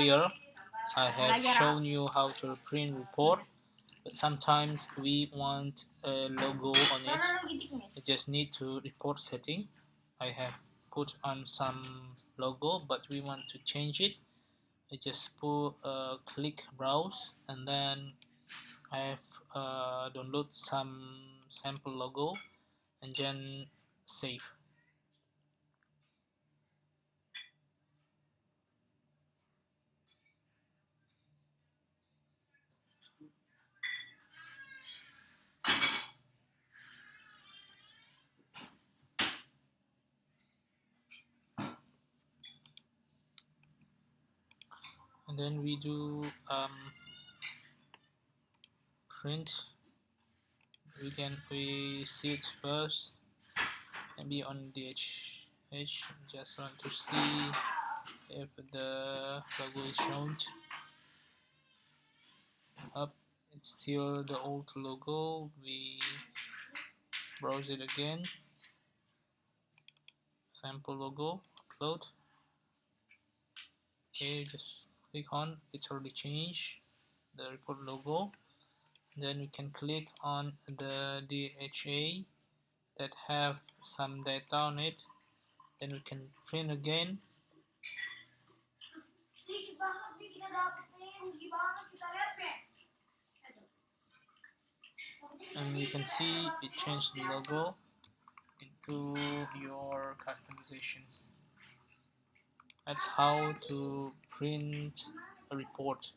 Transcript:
Here I have shown you how to print report, but sometimes we want a logo on it. You just need to report setting. I have put on some logo, but we want to change it. I just put click browse, and then I have download some sample logo and then save. And then we do print. We see it first, maybe on DH. Just want to see if the logo is shown up. It's still the old logo. We browse it again, sample logo, upload. Okay, just click on, it's already changed the report logo. Then we can click on the DHA that have some data on it. Then we can print again. And you can see it changed the logo into your customizations. That's how to print a report.